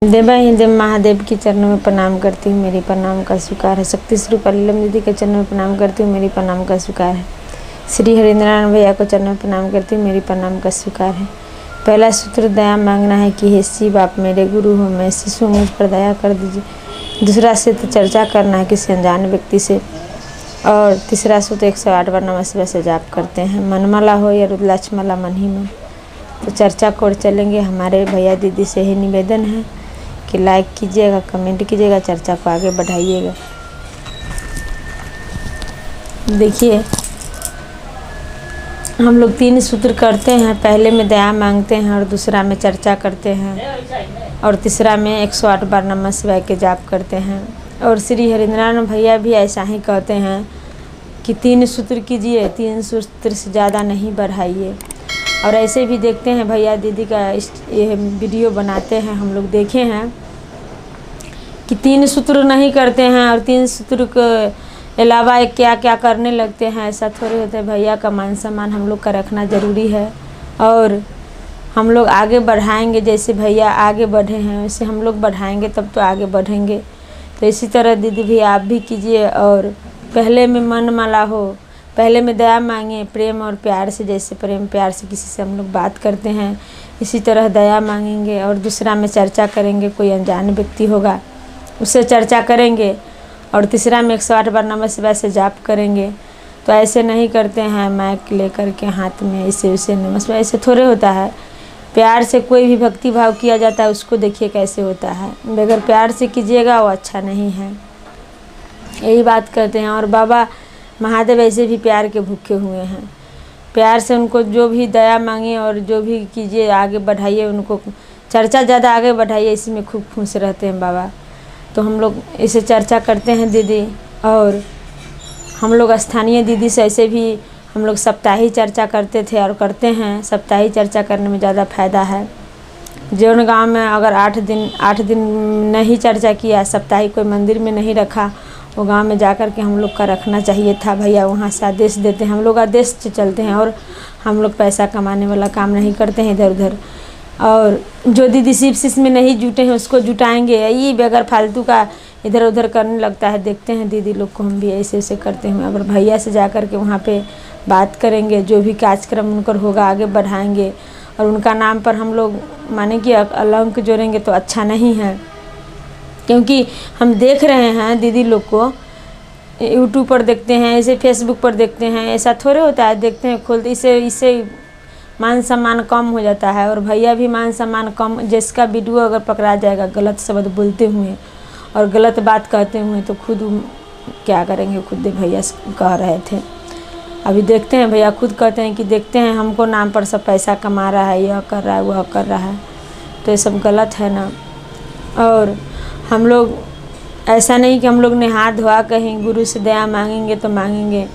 देवा ही देव महादेव के चरणों में प्रणाम करती हूँ, मेरी प्रणाम का स्वीकार है। शक्ति स्वरूप लीलम दीदी के चरणों में प्रणाम करती हूँ, मेरी प्रणाम का स्वीकार है। श्री हरिनारायण भैया को चरणों में प्रणाम करती हूँ, मेरी प्रणाम का स्वीकार है। पहला सूत्र दया मांगना है कि हे शिव आप मेरे गुरु हो, मैं शिशु मुझ पर दया कर दीजिए। दूसरा सूत्र चर्चा करना है किसी अनजान व्यक्ति से। और तीसरा सूत्र 108 बार नमः शिवाय से जाप करते हैं। मनमाला हो या रुद्राक्ष माला मन ही मन। तो चर्चा को चलेंगे। हमारे भैया दीदी से ही निवेदन है कि लाइक कीजिएगा, कमेंट कीजिएगा, चर्चा को आगे बढ़ाइएगा। देखिए हम लोग 3 सूत्र करते हैं। पहले में दया मांगते हैं और दूसरा में चर्चा करते हैं और तीसरा में 108 बार नमः शिवाय के जाप करते हैं। और श्री हरिनारायण भैया भी ऐसा ही कहते हैं कि 3 सूत्र कीजिए, 3 सूत्र से ज़्यादा नहीं बढ़ाइए। और ऐसे भी देखते हैं भैया दीदी का ये वीडियो बनाते हैं, हम लोग देखे हैं कि 3 सूत्र नहीं करते हैं और 3 सूत्र के अलावा क्या क्या करने लगते हैं। ऐसा थोड़े होता है। भैया का मान सम्मान हम लोग का रखना ज़रूरी है और हम लोग आगे बढ़ाएंगे। जैसे भैया आगे बढ़े हैं वैसे हम लोग बढ़ाएंगे, तब तो आगे बढ़ेंगे। तो इसी तरह दीदी भी आप भी कीजिए। और पहले में मन माला हो, पहले में दया मांगे प्रेम और प्यार से। जैसे प्रेम प्यार से किसी से हम लोग बात करते हैं, इसी तरह दया मांगेंगे। और दूसरा में चर्चा करेंगे, कोई अनजान व्यक्ति होगा उससे चर्चा करेंगे। और तीसरा में 108 बार नमः शिवाय से जाप करेंगे। तो ऐसे नहीं करते हैं माइक लेकर के हाथ में ऐसे वैसे नमः शिवाय, ऐसे थोड़े होता है। प्यार से कोई भी भक्ति भाव किया जाता है, उसको देखिए कैसे होता है। बगैर प्यार से कीजिएगा वो अच्छा नहीं है, यही बात करते हैं। और बाबा महादेव ऐसे भी प्यार के भूखे हुए हैं। प्यार से उनको जो भी दया मांगिए और जो भी कीजिए आगे बढ़ाइए, उनको चर्चा ज़्यादा आगे बढ़ाइए, इसी में खूब खुश रहते हैं बाबा। तो हम लोग इसे चर्चा करते हैं दीदी। और हम लोग स्थानीय दीदी से ऐसे भी हम लोग सप्ताही चर्चा करते थे और करते हैं। सप्ताही चर्चा करने में ज़्यादा फ़ायदा है। जो गाँव में अगर 8 दिन नहीं चर्चा किया, सप्ताही कोई मंदिर में नहीं रखा, वो गांव में जाकर के हम लोग का रखना चाहिए था। भैया वहाँ से आदेश देते हैं, हम लोग आदेश से चलते हैं और हम लोग पैसा कमाने वाला काम नहीं करते हैं इधर उधर। और जो दीदी शिव में नहीं जुटे हैं उसको जुटाएंगे। ये बगैर फालतू का इधर उधर करने लगता है। देखते हैं दीदी लोग को हम भी ऐसे ऐसे करते हैं। अगर भैया से जा कर के वहाँ पे बात करेंगे, जो भी कार्यक्रम उनकर होगा आगे बढ़ाएंगे। और उनका नाम पर हम लोग माने कि अलंक जोड़ेंगे तो अच्छा नहीं है। क्योंकि हम देख रहे हैं दीदी लोग को यूट्यूब पर देखते हैं, ऐसे फेसबुक पर देखते हैं, ऐसा थोड़े होता है। देखते हैं खोलते, इससे मान सम्मान कम हो जाता है। और भैया भी मान सम्मान कम, जिसका वीडियो अगर पकड़ा जाएगा गलत शब्द बोलते हुए और गलत बात कहते हुए तो खुद क्या करेंगे। खुद भैया कह रहे थे, अभी देखते हैं भैया खुद कहते हैं कि देखते हैं हमको नाम पर सब पैसा कमा रहा है, यह कर रहा है वह कर रहा है। तो ये सब गलत है ना। और हम लोग ऐसा नहीं कि हम लोग ने हाथ धोआ कहीं गुरु से दया मांगेंगे तो मांगेंगे,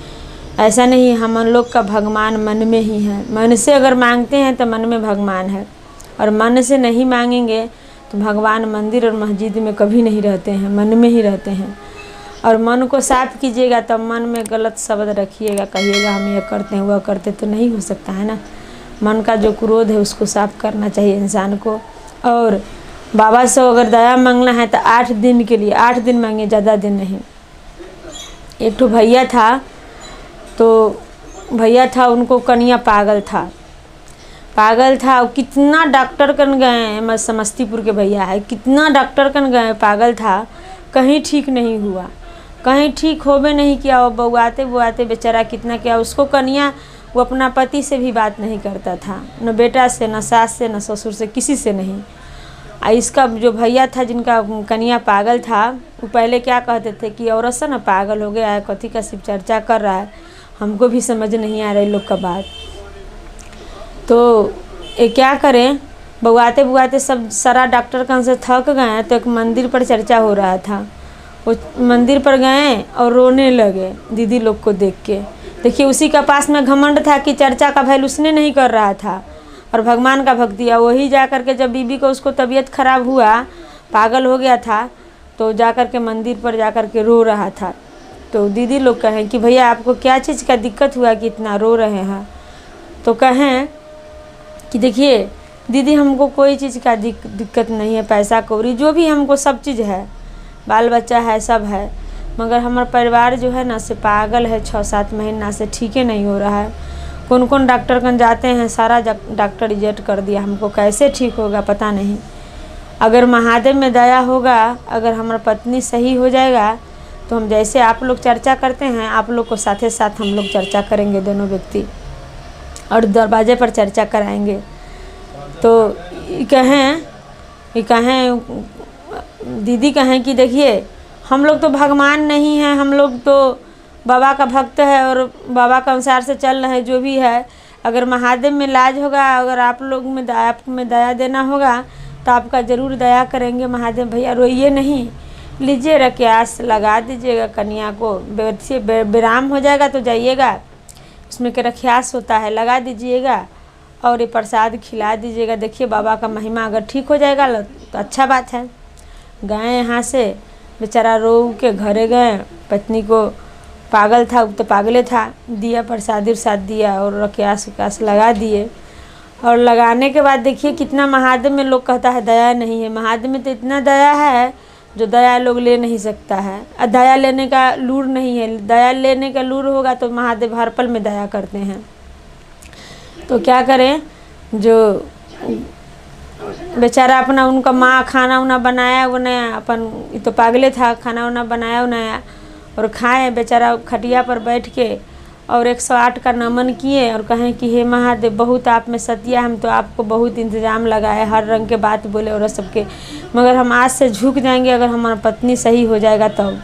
ऐसा नहीं। हम लोग का भगवान मन में ही है। मन से अगर मांगते हैं तो मन में भगवान है, और मन से नहीं मांगेंगे तो भगवान मंदिर और मस्जिद में कभी नहीं रहते हैं, मन में ही रहते हैं। और मन को साफ कीजिएगा, तब मन में गलत शब्द रखिएगा, कहिएगा हम ये करते हैं वह करते, तो नहीं हो सकता है ना। मन का जो क्रोध है उसको साफ करना चाहिए इंसान को। और बाबा से अगर दया मांगना है तो 8 दिन के लिए 8 दिन मांगे, ज़्यादा दिन नहीं। एक तो भैया था, तो भैया था उनको कन्या पागल था। कितना डॉक्टर कन गए, समस्तीपुर के भैया है, कितना डॉक्टर कन गए, पागल था, कहीं ठीक नहीं हुआ, कहीं ठीक होवे नहीं किया। वो बउआते बुआते बेचारा कितना किया। उसको कन्या, वो अपना पति से भी बात नहीं करता था, न बेटा से, न सास से, न ससुर से, किसी से नहीं। इसका जो भैया था जिनका कन्या पागल था, वो पहले क्या कहते थे कि औरत से ना पागल हो गया है, कथी का शिव चर्चा कर रहा है। हमको भी समझ नहीं आ रही लोग का बात। तो ये क्या करें, बउआते बुआते सब सारा डॉक्टर कन से थक गए। तो एक मंदिर पर चर्चा हो रहा था, वो मंदिर पर गए और रोने लगे दीदी लोग को देख के। देखिए उसी का पास में घमंड था कि चर्चा का वैल्यू उसने नहीं कर रहा था और भगवान का भक्ति है। वही जा कर के जब बीबी को उसको तबीयत खराब हुआ, पागल हो गया था, तो जा कर के मंदिर पर जा कर के रो रहा था। तो दीदी लोग कहें कि भैया आपको क्या चीज़ का दिक्कत हुआ कि इतना रो रहे हैं। तो कहें कि देखिए दीदी हमको कोई चीज़ का दिक्कत नहीं है, पैसा कौड़ी जो भी हमको सब चीज़ है, बाल बच्चा है, सब है, मगर हमारा परिवार जो है ना से पागल है। 6-7 महीना से ठीक ही नहीं हो रहा है। कौन कौन डॉक्टर कन जाते हैं, सारा डॉक्टर रिजेक्ट कर दिया। हमको कैसे ठीक होगा पता नहीं। अगर महादेव में दया होगा, अगर हमारा पत्नी सही हो जाएगा तो हम जैसे आप लोग चर्चा करते हैं, आप लोग को साथे साथ हम लोग चर्चा करेंगे दोनों व्यक्ति, और दरवाजे पर चर्चा कराएंगे। तो कहें दीदी कहें कि देखिए हम लोग तो भगवान नहीं हैं, हम लोग तो बाबा का भक्त है और बाबा के अनुसार से चल रहे हैं। जो भी है, अगर महादेव में इलाज होगा, अगर आप लोग में दया देना होगा तो आपका ज़रूर दया करेंगे महादेव भैया। रोइए नहीं, लीजिए रक्यास लगा दीजिएगा कन्या को, विराम हो जाएगा तो जाइएगा, उसमें के रक्यास होता है, लगा दीजिएगा और ये प्रसाद खिला दीजिएगा। देखिए बाबा का महिमा, अगर ठीक हो जाएगा तो अच्छा बात है। गए यहाँ से, बेचारा रो के घरे गए, पत्नी को पागल था, तो पागले था, दिया प्रसाद उरसाद दिया और रक्यास उक्यास लगा दिए। और लगाने के बाद देखिए कितना महादेव में लोग कहता है दया नहीं है, महादेव में तो इतना दया है जो दया लोग ले नहीं सकता है। दया लेने का लूर नहीं है, दया लेने का लूर होगा तो महादेव हर पल में दया करते हैं। तो क्या करें, जो बेचारा अपना उनका माँ खाना उना बनाया उन्हें, अपन तो पागले था, खाना उना बनाया उनाया और खाए। बेचारा खटिया पर बैठ के और 108 का नमन किए और कहें कि हे महादेव बहुत आप में सत्या, हम तो आपको बहुत इंतज़ाम लगाए, हर रंग के बात बोले और सबके, मगर हम आज से झुक जाएंगे अगर हमारा पत्नी सही हो जाएगा तब।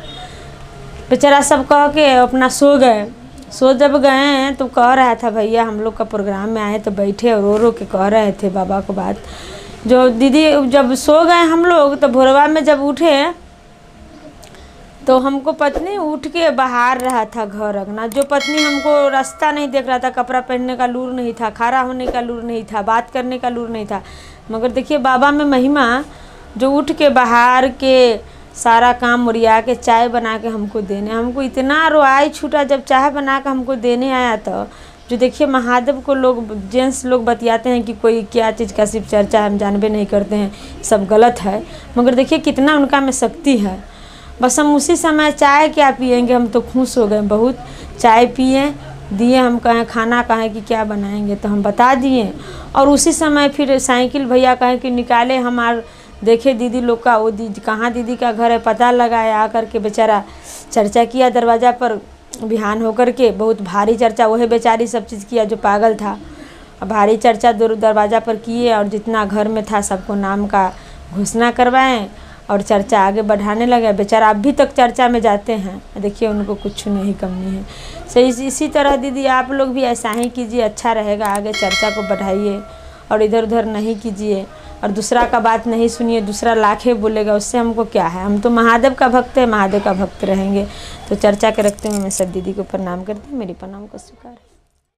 बेचारा सब कह के अपना सो गए। सो जब गए तो कह रहा था भैया हम लोग का प्रोग्राम में आए तो बैठे और रो रो के कह रहे थे बाबा को बात। जो दीदी जब सो गए हम लोग तो भोरवा में जब उठे तो हमको पत्नी उठ के बाहर रहा था घर रखना। जो पत्नी हमको रास्ता नहीं देख रहा था, कपड़ा पहनने का लूर नहीं था, खड़ा होने का लूर नहीं था, बात करने का लूर नहीं था, मगर देखिए बाबा में महिमा, जो उठ के बाहर के सारा काम उरिया के चाय बना के हमको देने, हमको इतना रोआई छूटा जब चाय बना के हमको देने आया। तो जो देखिए महादेव को लोग जेंट्स लोग बतियाते हैं कि कोई क्या चीज़ का सिर्फ चर्चा हम जानबे नहीं करते हैं, सब गलत है, मगर देखिए कितना उनका में शक्ति है। बस हम उसी समय चाय क्या पिएंगे, हम तो खुश हो गए बहुत। चाय पिए, दिए, हम कहें खाना कहें कि क्या बनाएंगे तो हम बता दिए, और उसी समय फिर साइकिल भैया कहें कि निकाले, हमार देखे दीदी लोग का, वो दीदी कहाँ दीदी का घर है पता लगाया, आकर के बेचारा चर्चा किया दरवाज़ा पर बिहान होकर के, बहुत भारी चर्चा, वही बेचारी सब चीज़ किया जो पागल था। भारी चर्चा दरवाज़ा पर किए और जितना घर में था सबको नाम का घोषणा करवाएं और चर्चा आगे बढ़ाने लगे। बेचारा अभी तक चर्चा में जाते हैं, देखिए उनको कुछ नहीं कमी है। सही इसी तरह दीदी आप लोग भी ऐसा ही कीजिए, अच्छा रहेगा, आगे चर्चा को बढ़ाइए और इधर उधर नहीं कीजिए और दूसरा का बात नहीं सुनिए, दूसरा लाखे बोलेगा, उससे हमको क्या है। हम तो महादेव का भक्त है, महादेव का भक्त रहेंगे। तो चर्चा के रखते हुए मैं सब दीदी को प्रणाम करती हूँ, मेरी प्रणाम को स्वीकार है।